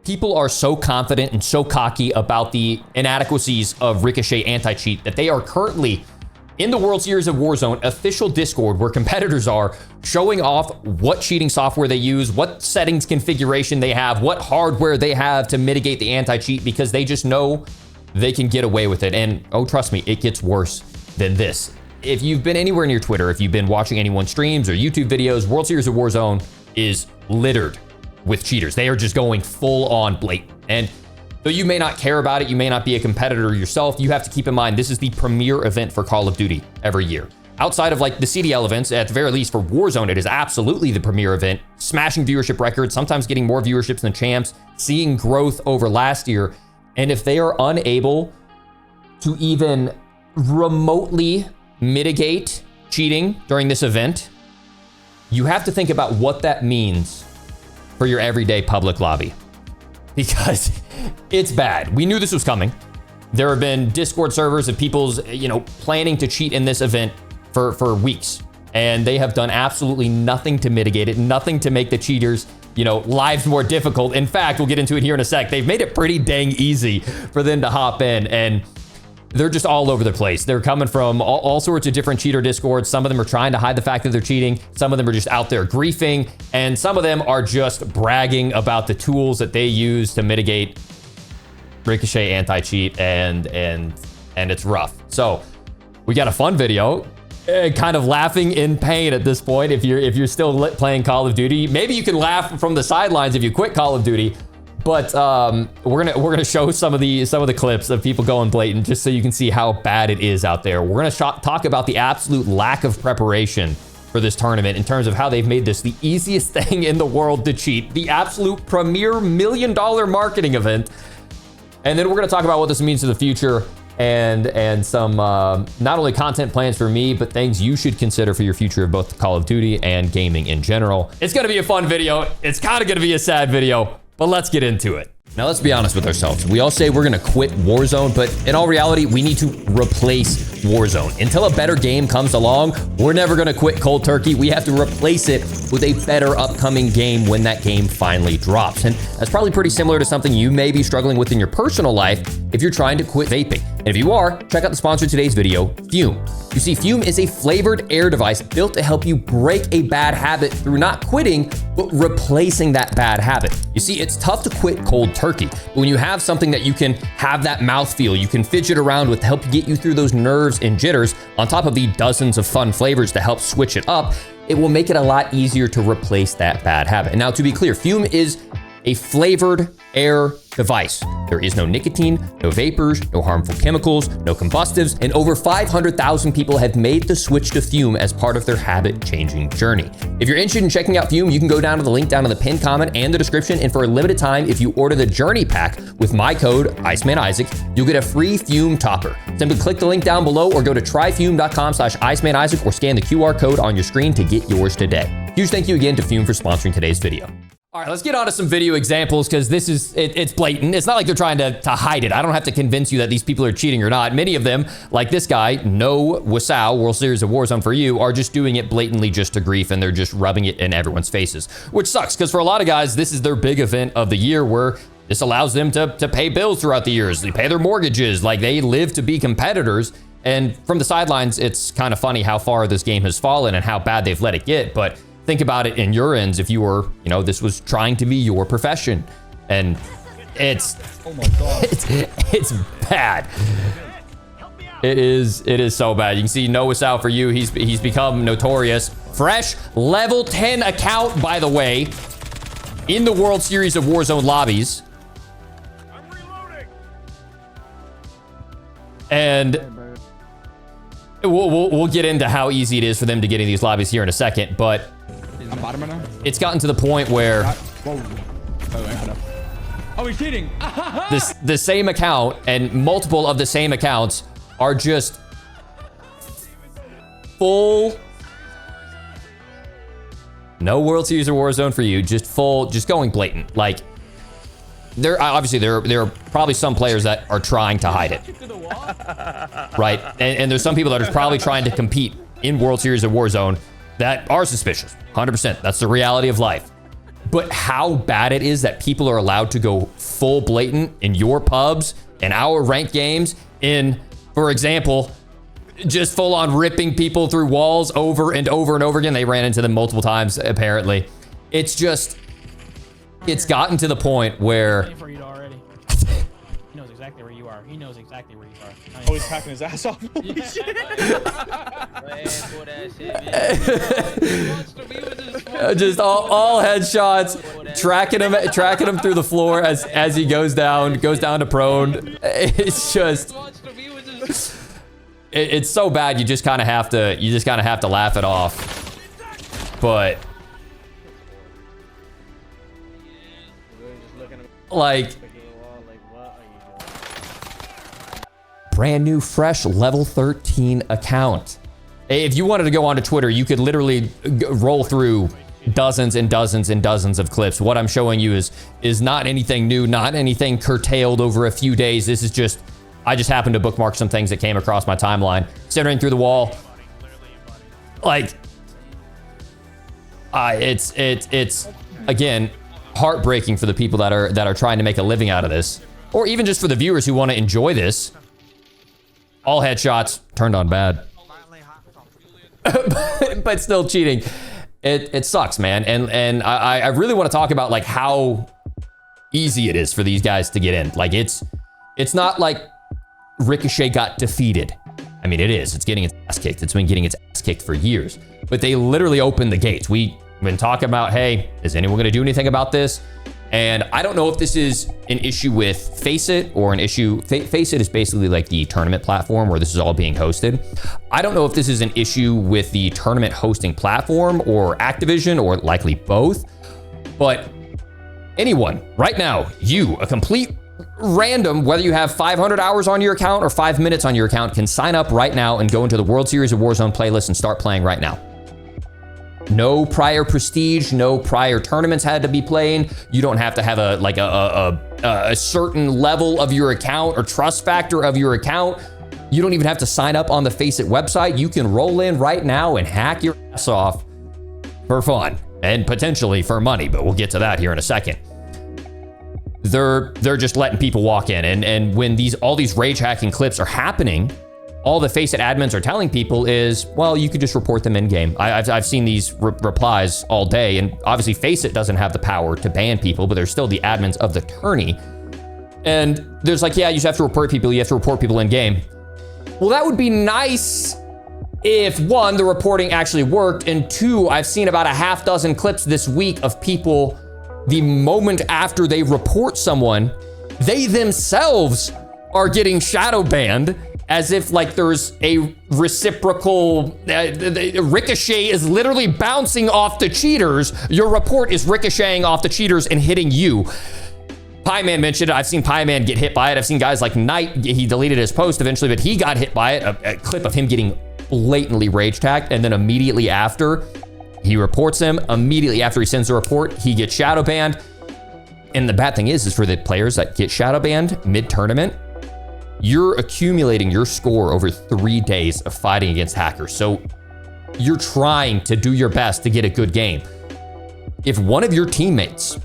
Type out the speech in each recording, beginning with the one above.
people are so confident and so cocky about the inadequacies of Ricochet anti-cheat that they are currently in the World Series of Warzone official Discord, where competitors are showing off what cheating software they use, what settings configuration they have, what hardware they have to mitigate the anti-cheat, because they just know they can get away with it. And oh, trust me, it gets worse than this. If you've been anywhere near Twitter, if you've been watching anyone's streams or YouTube videos, World Series of Warzone is littered with cheaters. They are just going full on blatant. And though you may not care about it, you may not be a competitor yourself, you have to keep in mind this is the premier event for Call of Duty every year. Outside of like the CDL events, at the very least for Warzone, it is absolutely the premier event, smashing viewership records, sometimes getting more viewerships than champs, seeing growth over last year. And if they are unable to even remotely mitigate cheating during this event, you have to think about what that means for your everyday public lobby, because it's bad. We knew this was coming. There have been Discord servers of people's, planning to cheat in this event for weeks, and they have done absolutely nothing to mitigate it, nothing to make the cheaters, lives more difficult. In fact, we'll get into it here in a sec. They've made it pretty dang easy for them to hop in, and they're just all over the place. They're coming from all sorts of different cheater discords. Some of them are trying to hide the fact that they're cheating. Some of them are just out there griefing. And some of them are just bragging about the tools that they use to mitigate Ricochet anti-cheat, and it's rough. So we got a fun video, kind of laughing in pain at this point. If you're still playing Call of Duty, maybe you can laugh from the sidelines if you quit Call of Duty. But we're gonna show some of the clips of people going blatant, just so you can see how bad it is out there. We're gonna talk about the absolute lack of preparation for this tournament in terms of how they've made this the easiest thing in the world to cheat, the absolute premier $1 million marketing event. And then we're gonna talk about what this means to the future, and some not only content plans for me, but things you should consider for your future of both Call of Duty and gaming in general. It's gonna be a fun video. It's kind of gonna be a sad video, but let's get into it. Now, let's be honest with ourselves. We all say we're gonna quit Warzone, but in all reality, we need to replace Warzone. Until a better game comes along, we're never gonna quit cold turkey. We have to replace it with a better upcoming game when that game finally drops. And that's probably pretty similar to something you may be struggling with in your personal life if you're trying to quit vaping. And if you are, check out the sponsor of today's video, Fume. You see, Fume is a flavored air device built to help you break a bad habit through not quitting, but replacing that bad habit. You see, it's tough to quit cold turkey, but when you have something that you can have that mouthfeel, you can fidget around with to help get you through those nerves and jitters, on top of the dozens of fun flavors to help switch it up, it will make it a lot easier to replace that bad habit. And now, to be clear, Fume is a flavored air device. There is no nicotine, no vapors, no harmful chemicals, no combustives, and over 500,000 people have made the switch to Fume as part of their habit-changing journey. If you're interested in checking out Fume, you can go down to the link down in the pinned comment and the description, and for a limited time, if you order the Journey Pack with my code, Iceman Isaac, you'll get a free Fume topper. Simply click the link down below or go to tryfume.com/Iceman Isaac or scan the QR code on your screen to get yours today. Huge thank you again to Fume for sponsoring today's video. All right, let's get on to some video examples, because this is, it's blatant. It's not like they're trying to hide it. I don't have to convince you that these people are cheating or not. Many of them, like this guy, no wsow, World Series of Warzone for you, are just doing it blatantly just to grief, and they're just rubbing it in everyone's faces, which sucks, because for a lot of guys, this is their big event of the year where this allows them to pay bills throughout the years. They pay their mortgages, like they live to be competitors. And from the sidelines, it's kind of funny how far this game has fallen and how bad they've let it get. But think about it in your ends if you were, this was trying to be your profession. And it's, oh my God, it's bad. It is so bad. You can see no wsow for you. He's become notorious. Fresh level 10 account, by the way, in the World Series of Warzone lobbies. I'm reloading. And we'll get into how easy it is for them to get in these lobbies here in a second, but it's gotten to the point where he's cheating. the same account and multiple of the same accounts are just full. No World Series of Warzone for you, just going blatant. Like, there are probably some players that are trying to hide it, right? And there's some people that are probably trying to compete in World Series of Warzone that are suspicious. 100%. That's the reality of life. But how bad it is that people are allowed to go full blatant in your pubs and our ranked games in, for example, just full on ripping people through walls over and over and over again. They ran into them multiple times, apparently. It's just, it's gotten to the point where... He knows exactly where you are. He knows exactly where you are. Oh, he's packing his ass off. Just all headshots, tracking him through the floor as he goes down to prone. It's just, it's so bad. You just kind of have to laugh it off. But like, brand new, fresh level 13 account. If you wanted to go onto Twitter, you could literally roll through dozens and dozens and dozens of clips. What I'm showing you is not anything new, not anything curtailed over a few days. This is just, I just happened to bookmark some things that came across my timeline. Centering through the wall. Like, it's again, heartbreaking for the people that are trying to make a living out of this. Or even just for the viewers who want to enjoy this. All headshots turned on bad. But still cheating. It sucks, man. And I really want to talk about like how easy it is for these guys to get in. Like it's not like Ricochet got defeated. I mean, it is. It's getting its ass kicked. It's been getting its ass kicked for years. But they literally opened the gates. We've been talking about, hey, is anyone going to do anything about this? And I don't know if this is an issue with Faceit or an issue. Faceit is basically like the tournament platform where this is all being hosted. I don't know if this is an issue with the tournament hosting platform or Activision or likely both. But anyone right now, you, a complete random, whether you have 500 hours on your account or 5 minutes on your account, can sign up right now and go into the World Series of Warzone playlist and start playing right now. No prior prestige, no prior tournaments had to be playing. You don't have to have a certain level of your account or trust factor of your account. You don't even have to sign up on the Faceit website. You can roll in right now and hack your ass off for fun and potentially for money, but we'll get to that here in a second. They're just letting people walk in, and when all these rage hacking clips are happening, all the Faceit admins are telling people is, well, you could just report them in game. I've seen these replies all day, and obviously Faceit doesn't have the power to ban people, but they're still the admins of the tourney. And there's like, yeah, you just have to report people. You have to report people in game. Well, that would be nice if one, the reporting actually worked, and two, I've seen about a half dozen clips this week of people, the moment after they report someone, they themselves are getting shadow banned, as if like there's a reciprocal, Ricochet is literally bouncing off the cheaters. Your report is ricocheting off the cheaters and hitting you. Pieman mentioned it. I've seen Pieman get hit by it. I've seen guys like Knight, he deleted his post eventually, but he got hit by it. A clip of him getting blatantly rage tagged, and then immediately after, he reports him. Immediately after he sends the report, he gets shadow banned. And the bad thing is for the players that get shadow banned mid-tournament, you're accumulating your score over 3 days of fighting against hackers. So you're trying to do your best to get a good game. If one of your teammates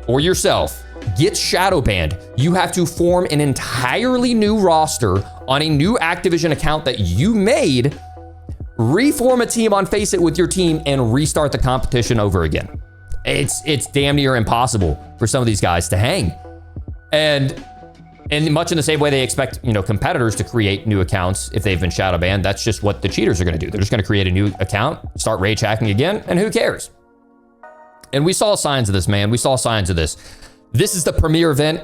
or yourself gets shadow banned, you have to form an entirely new roster on a new Activision account that you made, reform a team on Faceit with your team, and restart the competition over again. It's damn near impossible for some of these guys to hang. And much in the same way they expect, competitors to create new accounts if they've been shadow banned, that's just what the cheaters are going to do. They're just going to create a new account, start rage hacking again, and who cares? And we saw signs of this, man. We saw signs of this. This is the premier event,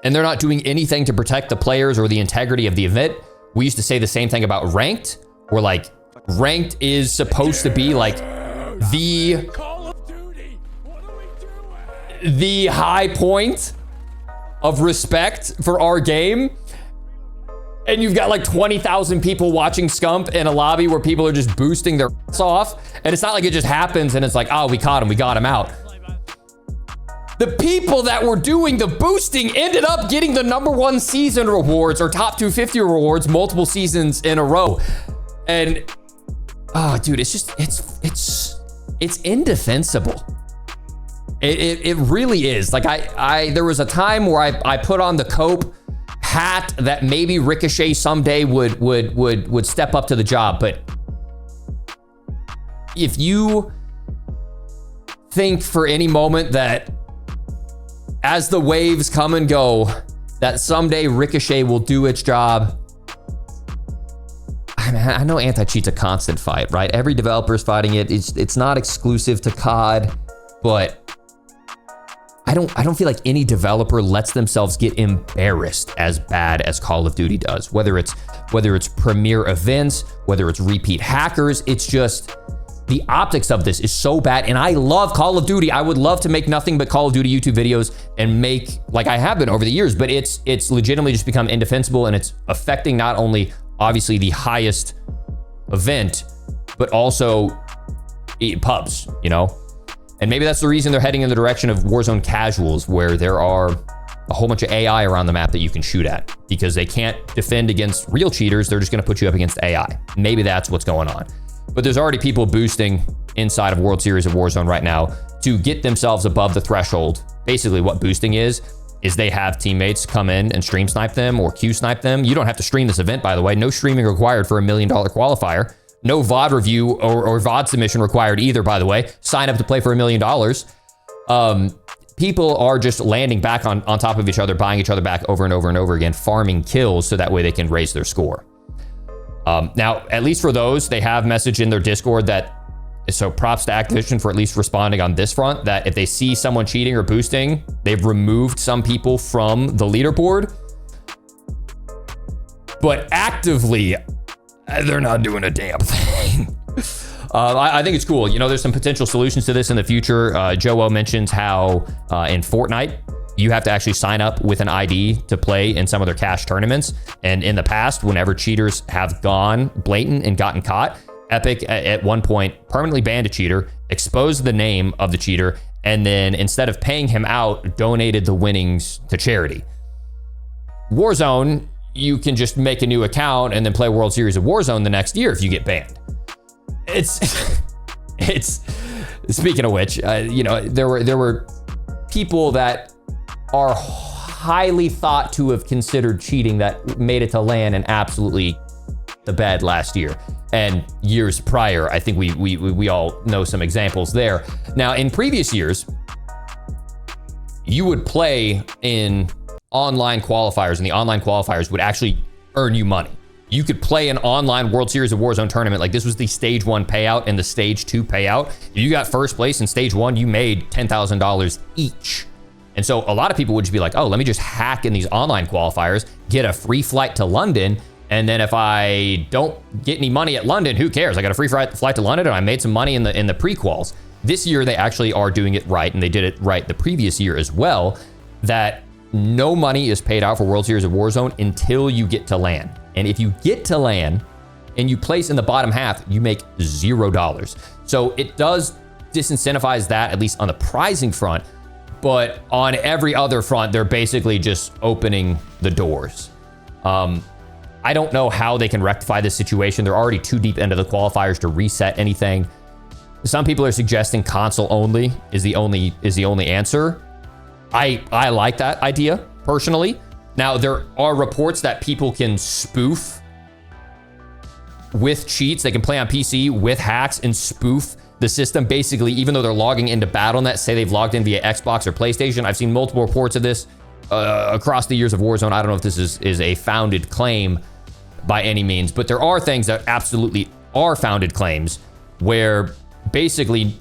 and they're not doing anything to protect the players or the integrity of the event. We used to say the same thing about ranked, where like ranked is supposed to be like the high point of respect for our game, and you've got like 20,000 people watching Scump in a lobby where people are just boosting their ass off, and it's not like it just happens and it's like, oh, we caught him, we got him out. The people that were doing the boosting ended up getting the #1 season rewards or top 250 rewards multiple seasons in a row. And oh, dude, it's just it's indefensible. It really is. Like there was a time where I put on the cope hat that maybe Ricochet someday would step up to the job. But if you think for any moment that as the waves come and go, that someday Ricochet will do its job, I know anti-cheat's a constant fight, right? Every developer is fighting it. It's not exclusive to COD, but I don't feel like any developer lets themselves get embarrassed as bad as Call of Duty does. Whether it's premier events, whether it's repeat hackers, it's just the optics of this is so bad. And I love Call of Duty. I would love to make nothing but Call of Duty YouTube videos and make, like I have been over the years, but it's legitimately just become indefensible, and it's affecting not only obviously the highest event, but also pubs, you know? And maybe that's the reason they're heading in the direction of Warzone casuals, where there are a whole bunch of AI around the map that you can shoot at, because they can't defend against real cheaters. They're just gonna put you up against AI. Maybe that's what's going on. But there's already people boosting inside of World Series of Warzone right now to get themselves above the threshold. Basically what boosting is they have teammates come in and stream snipe them or Q snipe them. You don't have to stream this event, by the way. No streaming required for $1 million qualifier. No VOD review or VOD submission required either, by the way. Sign up to play for $1 million. People are just landing back on top of each other, buying each other back over and over and over again, farming kills so that way they can raise their score. Now, at least for those, they have messaged in their Discord that, so props to Activision for at least responding on this front, that if they see someone cheating or boosting, they've removed some people from the leaderboard. But actively, they're not doing a damn thing. I think it's cool. You know, there's some potential solutions to this in the future. Joe mentions how in Fortnite, you have to actually sign up with an ID to play in some of their cash tournaments. And in the past, whenever cheaters have gone blatant and gotten caught, Epic at one point permanently banned a cheater, exposed the name of the cheater, and then instead of paying him out, donated the winnings to charity. Warzone, you can just make a new account and then play World Series of Warzone the next year if you get banned. It's speaking of which, you know, there were people that are highly thought to have considered cheating that made it to LAN and absolutely the bed last year and years prior. I think we all know some examples there. Now, in previous years, you would play in online qualifiers, and the online qualifiers would actually earn you money. You could play an online World Series of Warzone tournament. Like, this was the stage 1 payout and the stage 2 payout. If you got first place in stage 1, you made $10,000 each. And so a lot of people would just be like, oh, let me just hack in these online qualifiers, get a free flight to London. And then if I don't get any money at London, who cares? I got a free flight to London and I made some money in the pre-quals. This year, they actually are doing it right, and they did it right the previous year as well, that no money is paid out for World Series of Warzone until you get to LAN. And if you get to LAN and you place in the bottom half, you make $0. So it does disincentivize that, at least on the prizing front. But on every other front, they're basically just opening the doors. I don't know how they can rectify this situation. They're already too deep into the qualifiers to reset anything. Some people are suggesting console only is the only answer. I like that idea personally. Now, there are reports that people can spoof with cheats. They can play on PC with hacks and spoof the system, basically, even though they're logging into Battle.net, say they've logged in via Xbox or PlayStation. I've seen multiple reports of this across the years of Warzone. I don't know if this is a founded claim by any means, but there are things that absolutely are founded claims where basically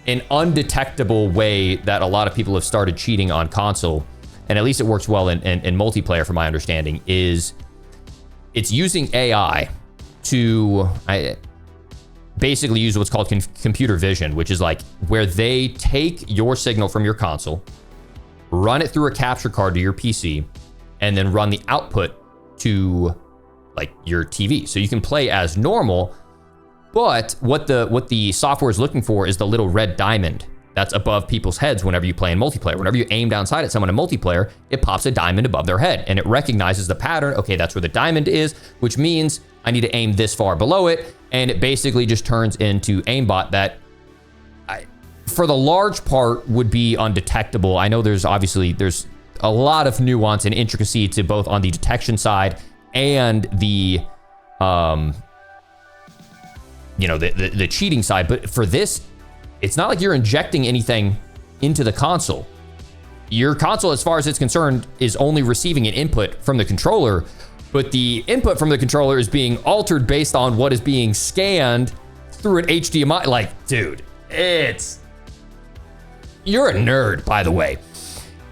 an undetectable way that a lot of people have started cheating on console, and at least it works well in multiplayer from my understanding, is it's using AI to basically use what's called computer vision, which is like where they take your signal from your console, run it through a capture card to your PC, and then run the output to like your TV. So you can play as normal, but what the software is looking for is the little red diamond that's above people's heads whenever you play in multiplayer. Whenever you aim down sight at someone in multiplayer, it pops a diamond above their head and it recognizes the pattern. Okay, that's where the diamond is, which means I need to aim this far below it. And it basically just turns into aimbot that for the large part, would be undetectable. I know there's a lot of nuance and intricacy to both on the detection side and the, the cheating side. But for this, it's not like you're injecting anything into the console. Your console, as far as it's concerned, is only receiving an input from the controller, but the input from the controller is being altered based on what is being scanned through an HDMI. Like, dude, you're a nerd, by the way.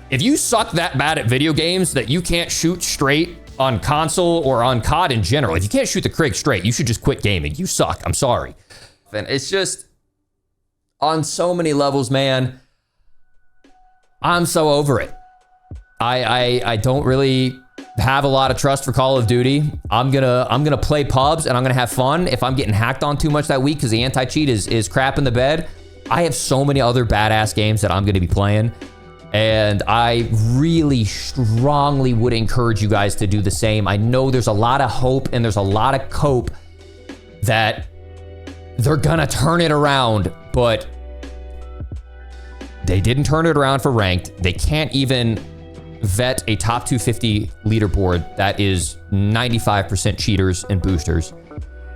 If you suck that bad at video games that you can't shoot straight on console or on COD in general, if you can't shoot the Krig straight, you should just quit gaming. You suck. I'm sorry. And it's just, on so many levels, man, I'm so over it. I don't really have a lot of trust for Call of Duty. I'm gonna play pubs and I'm gonna have fun. If I'm getting hacked on too much that week because the anti-cheat is crap in the bed, I have so many other badass games that I'm gonna be playing. And I really strongly would encourage you guys to do the same. I know there's a lot of hope and there's a lot of cope that they're gonna turn it around, but they didn't turn it around for ranked. They can't even vet a top 250 leaderboard that is 95% cheaters and boosters.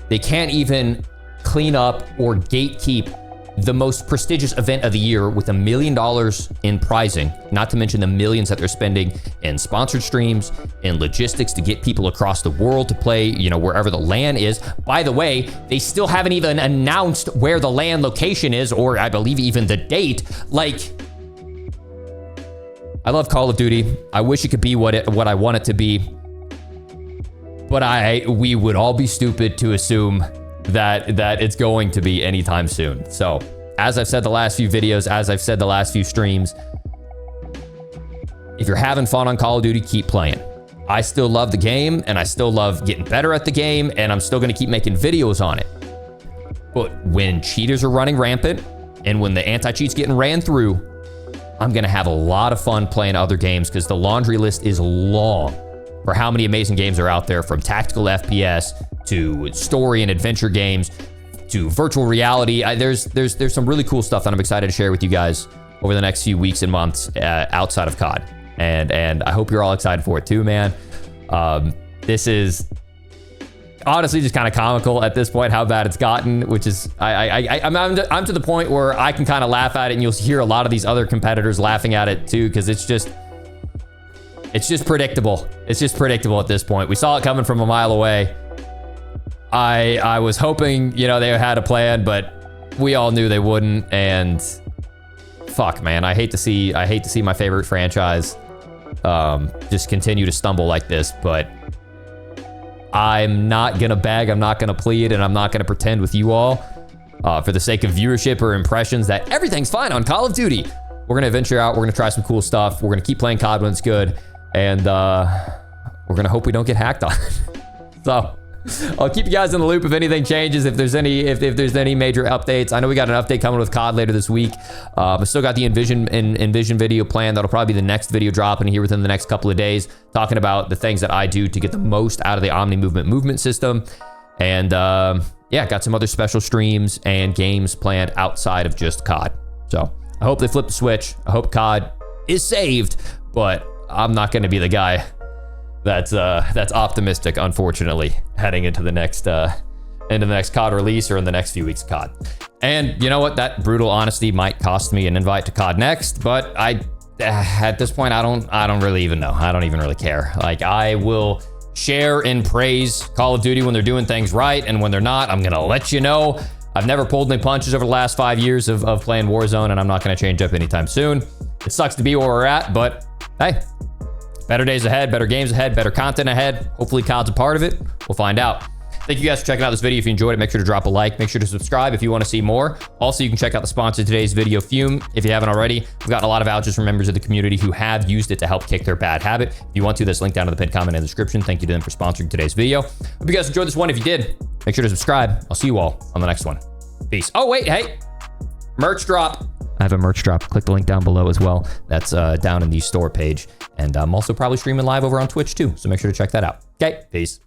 They can't even clean up or gatekeep the most prestigious event of the year with $1 million in prizing, not to mention the millions that they're spending in sponsored streams and logistics to get people across the world to play, wherever the LAN is. By the way, they still haven't even announced where the LAN location is, or I believe even the date. Like, I love Call of Duty. I wish it could be what I want it to be, but we would all be stupid to assume that it's going to be anytime soon. So, as I've said the last few videos, as I've said the last few streams, if you're having fun on Call of Duty, keep playing. I still love the game, and I still love getting better at the game, and I'm still gonna keep making videos on it. But when cheaters are running rampant, and when the anti-cheat's getting ran through, I'm gonna have a lot of fun playing other games, because the laundry list is long for how many amazing games are out there, from tactical FPS to story and adventure games to virtual reality. There's some really cool stuff that I'm excited to share with you guys over the next few weeks and months outside of COD, and I hope you're all excited for it too, man. This is honestly just kind of comical at this point how bad it's gotten, which is I'm to the point where I can kind of laugh at it, and you'll hear a lot of these other competitors laughing at it too, because it's just predictable. It's just predictable at this point. We saw it coming from a mile away. I was hoping, they had a plan, but we all knew they wouldn't. And fuck, man, I hate to see my favorite franchise just continue to stumble like this. But I'm not gonna beg, I'm not gonna plead, and I'm not gonna pretend with you all for the sake of viewership or impressions that everything's fine on Call of Duty. We're gonna venture out. We're gonna try some cool stuff. We're gonna keep playing COD when it's good, and we're gonna hope we don't get hacked on. So I'll keep you guys in the loop if anything changes, if there's any major updates. I know we got an update coming with COD later this week. I still got the Envision video plan. That'll probably be the next video dropping here within the next couple of days, talking about the things that I do to get the most out of the Omni movement system. And yeah, got some other special streams and games planned outside of just COD. So I hope they flip the switch. I hope COD is saved, but I'm not going to be the guy that's optimistic, unfortunately, heading into the next COD release or in the next few weeks of COD. And you know what? That brutal honesty might cost me an invite to COD Next, but at this point, I don't really even know. I don't even really care. Like, I will share and praise Call of Duty when they're doing things right, and when they're not, I'm gonna let you know. I've never pulled any punches over the last 5 years of playing Warzone, and I'm not gonna change up anytime soon. It sucks to be where we're at, but hey, better days ahead, better games ahead, better content ahead. Hopefully COD's a part of it. We'll find out. Thank you guys for checking out this video. If you enjoyed it, make sure to drop a like. Make sure to subscribe if you want to see more. Also, you can check out the sponsor of today's video, Fume, if you haven't already. We've gotten a lot of vouchers from members of the community who have used it to help kick their bad habit. If you want to, there's a link down in the pinned comment in the description. Thank you to them for sponsoring today's video. Hope you guys enjoyed this one. If you did, make sure to subscribe. I'll see you all on the next one. Peace. Oh, wait, hey, merch drop. I have a merch drop. Click the link down below as well. That's down in the store page. And I'm also probably streaming live over on Twitch too. So make sure to check that out. Okay, peace.